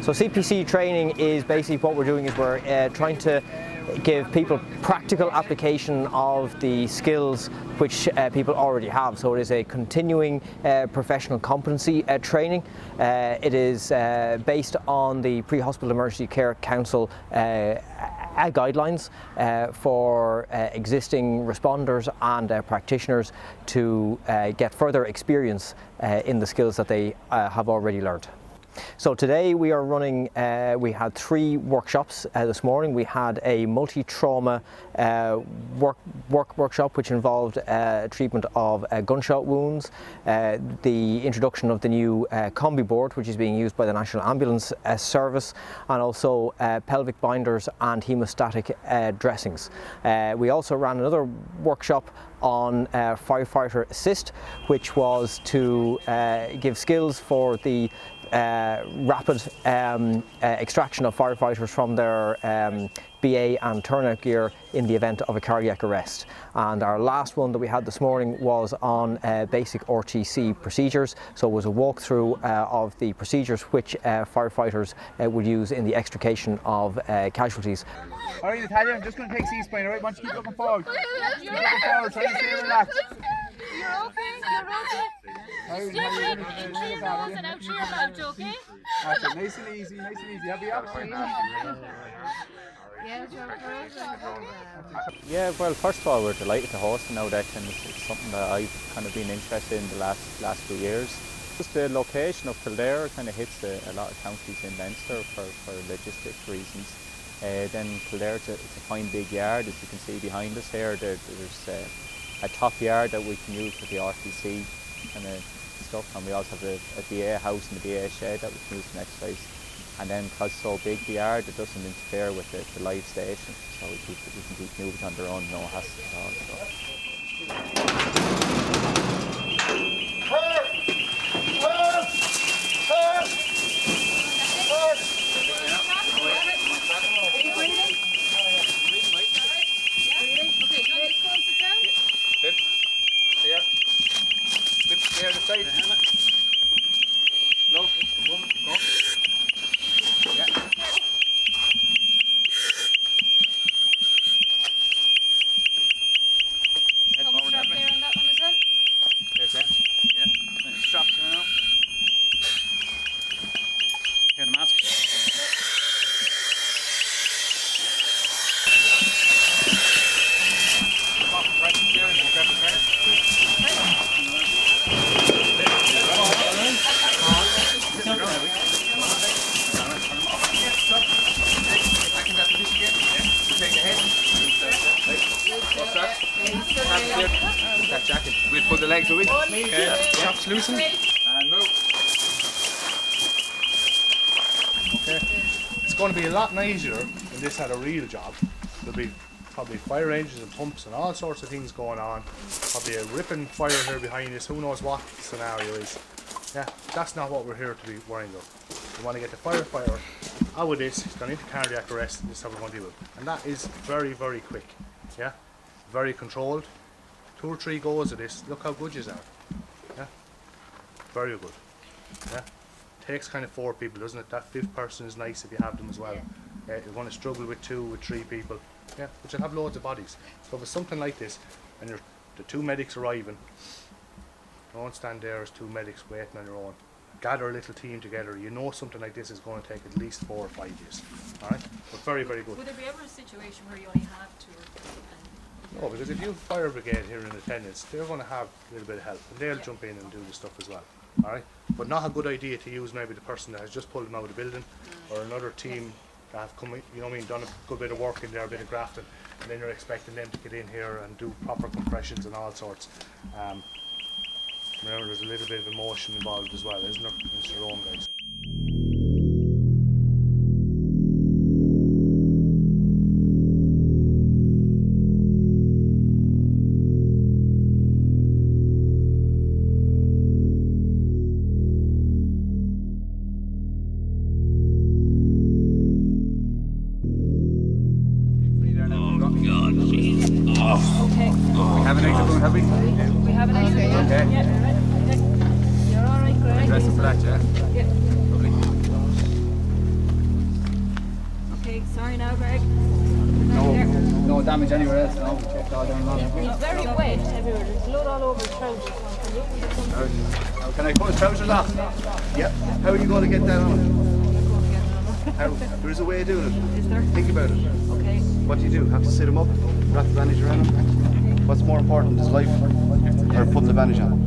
So CPC training is basically what we're doing is we're trying to give people practical application of the skills which people already have. So it is a continuing professional competency training. It is based on the Pre-Hospital Emergency Care Council guidelines for existing responders and practitioners to get further experience in the skills that they have already learned. So today we are running, we had 3 workshops this morning. We had a multi-trauma workshop which involved treatment of gunshot wounds, the introduction of the new combi board which is being used by the National Ambulance Service, and also pelvic binders and hemostatic dressings. We also ran another workshop on Firefighter Assist, which was to give skills for the rapid extraction of firefighters from their BA and turnout gear in the event of a cardiac arrest. And our last one that we had this morning was on basic RTC procedures. So it was a walkthrough of the procedures which firefighters would use in the extrication of casualties. All right, Natalia, I'm just going to take C-spine, all right? Want you to keep looking forward. Keep looking forward, try to stay relaxed. You're okay, you're okay. Just out here about, okay? That's it, nice and easy, nice and easy. I'll be up. Yeah, well, first of all, we're delighted to host an Outdeck, and it's something that I've kind of been interested in the last few years. Just the location of Kildare kind of hits a lot of counties in Leinster for logistic reasons. Then Kildare, it's a fine big yard, as you can see behind us here. There's a top yard that we can use for the RTC kind of stuff, and we also have a BA house and a BA shed that we can use for exercise. And then because it's so big the yard, it doesn't interfere with the live station, so we can keep Newbridge on their own, no hassle at all. We'll put the legs away. Straps loosened. And move. Okay. It's going to be a lot nicer when this had a real job. There'll be probably fire engines and pumps and all sorts of things going on. Probably a ripping fire here behind us. Who knows what the scenario is. Yeah, that's not what we're here to be worrying about. We want to get the firefighter out of this, he's gone into cardiac arrest, and this is how we're going to deal with it. And that is very, very quick. Yeah? Very controlled. 2 or 3 goes of this. Look how good you are. Yeah? Very good. Yeah? Takes kind of 4 people, doesn't it? That 5th person is nice if you have them as well. You're going to struggle with 2, with 3 people. Yeah? But you'll have loads of bodies. So if it's something like this, and the 2 medics arriving, don't stand there as 2 medics waiting on your own. Gather a little team together. You know something like this is going to take at least 4 or 5 years. Alright? But very, very good. Would there be ever a situation where you only have 2 or 3? No, because if you fire brigade here in attendance, they're going to have a little bit of help, and they'll jump in and do the stuff as well. Alright? But not a good idea to use maybe the person that has just pulled them out of the building, or another team that have come, you know what I mean, done a good bit of work in there, a bit of grafting, and then you're expecting them to get in here and do proper compressions and all sorts. Remember, there's a little bit of emotion involved as well, isn't there? It's your own guys. have an extra balloon, have we? We have an extra balloon. Okay. Yeah. You're all right, Greg. Dress for that, yeah? Yeah. Lovely. Okay, sorry now, Greg. No damage anywhere else, no? We checked all down along. He's very wet everywhere. There's blood all over his trousers. Now, can I put his trousers off? Yep. How are you going to get that on? How? There is a way of doing it. Is there? Think about it. Okay. What do you do? Have to sit him up, wrap the bandage around him? What's more important, his life or putting the bandage on?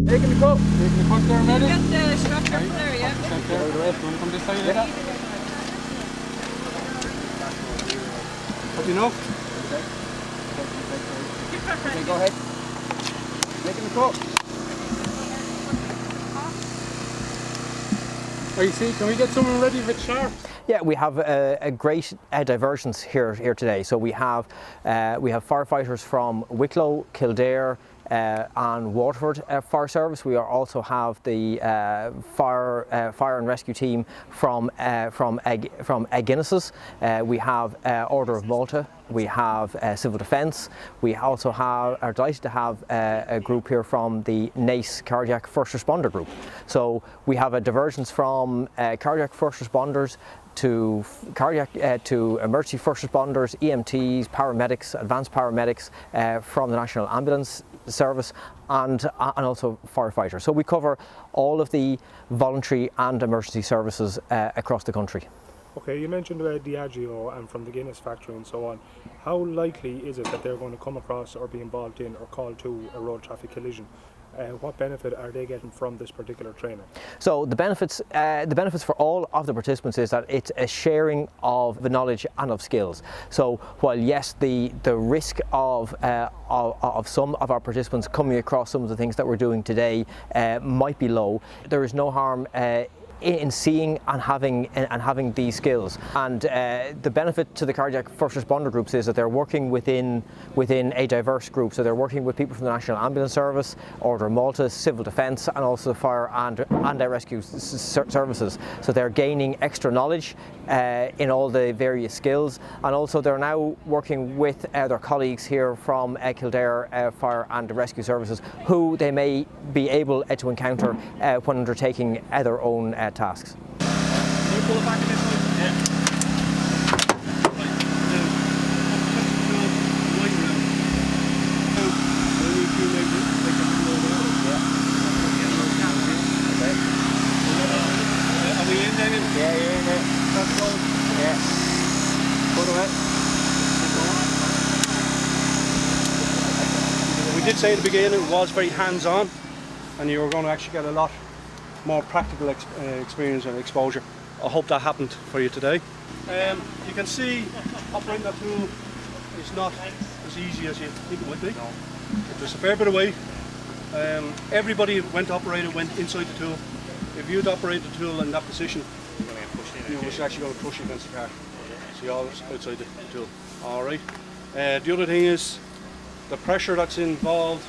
Taking the cup. Taking the cup there, ready? Get the structure from there, yeah? Take care of the rest. Want to come this side of that? What do you know? Okay, go ahead. Taking the cup. I see. Can we get someone ready with sharp? Yeah, we have a great diversions here today. So we have firefighters from Wicklow, Kildare, and Waterford Fire Service. We also have the fire and rescue team from Guinness's. We have Order of Malta. We have Civil Defence. We also are delighted to have a group here from the NACE Cardiac First Responder Group. So we have a divergence from cardiac first responders to emergency first responders, EMTs, paramedics, advanced paramedics from the National Ambulance Service and also firefighters. So we cover all of the voluntary and emergency services across the country. Okay, you mentioned Diageo and from the Guinness factory and so on. How likely is it that they're going to come across or be involved in or called to a road traffic collision? What benefit are they getting from this particular training? So the benefits for all of the participants is that it's a sharing of the knowledge and of skills. So while yes, the risk of some of our participants coming across some of the things that we're doing today might be low, there is no harm in seeing and having these skills. And the benefit to the cardiac first responder groups is that they're working within a diverse group. So they're working with people from the National Ambulance Service, Order of Malta, Civil Defence, and also the fire and rescue services. So they're gaining extra knowledge in all the various skills, and also they're now working with their colleagues here from Kildare Fire and Rescue Services, who they may be able to encounter when undertaking their own tasks. Can you pull it back in this way? Are we in there? Yeah, you're in there. That's going. Yeah. Put away. We did say at the beginning it was very hands-on, and you were going to actually get a lot more practical experience and exposure. I hope that happened for you today. You can see operating that tool is not as easy as you think it would be. No. There's a fair bit of weight. Everybody went to operate it, went inside the tool. If you'd operate the tool in that position, you was actually going to push you against the car. So you're always outside the tool. Alright. The other thing is the pressure that's involved.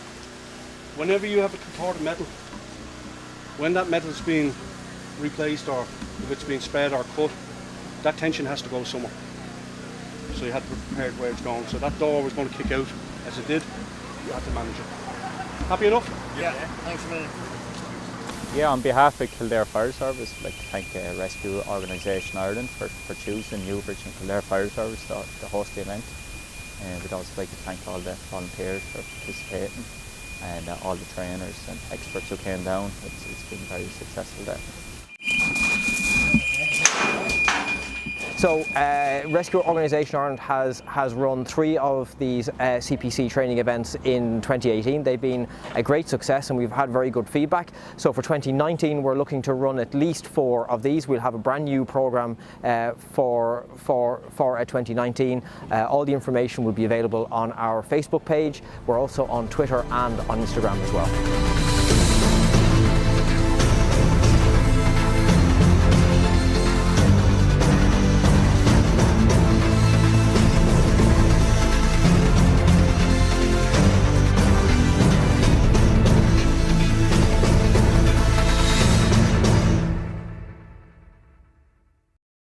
Whenever you have a contorted metal, when that metal is being replaced or if it's being spread or cut, that tension has to go somewhere. So you had to be prepared where it's going. So that door was going to kick out as it did. You had to manage it. Happy enough? Yeah, thanks a million. Yeah, on behalf of Kildare Fire Service, I'd like to thank Rescue Organisation Ireland for choosing Newbridge and Kildare Fire Service to host the event. We'd also like to thank all the volunteers for participating and all the trainers and experts who came down. It's been very successful there. So Rescue Organisation Ireland has run 3 of these CPC training events in 2018. They've been a great success and we've had very good feedback. So for 2019 we're looking to run at least 4 of these. We'll have a brand new programme for 2019. All the information will be available on our Facebook page. We're also on Twitter and on Instagram as well.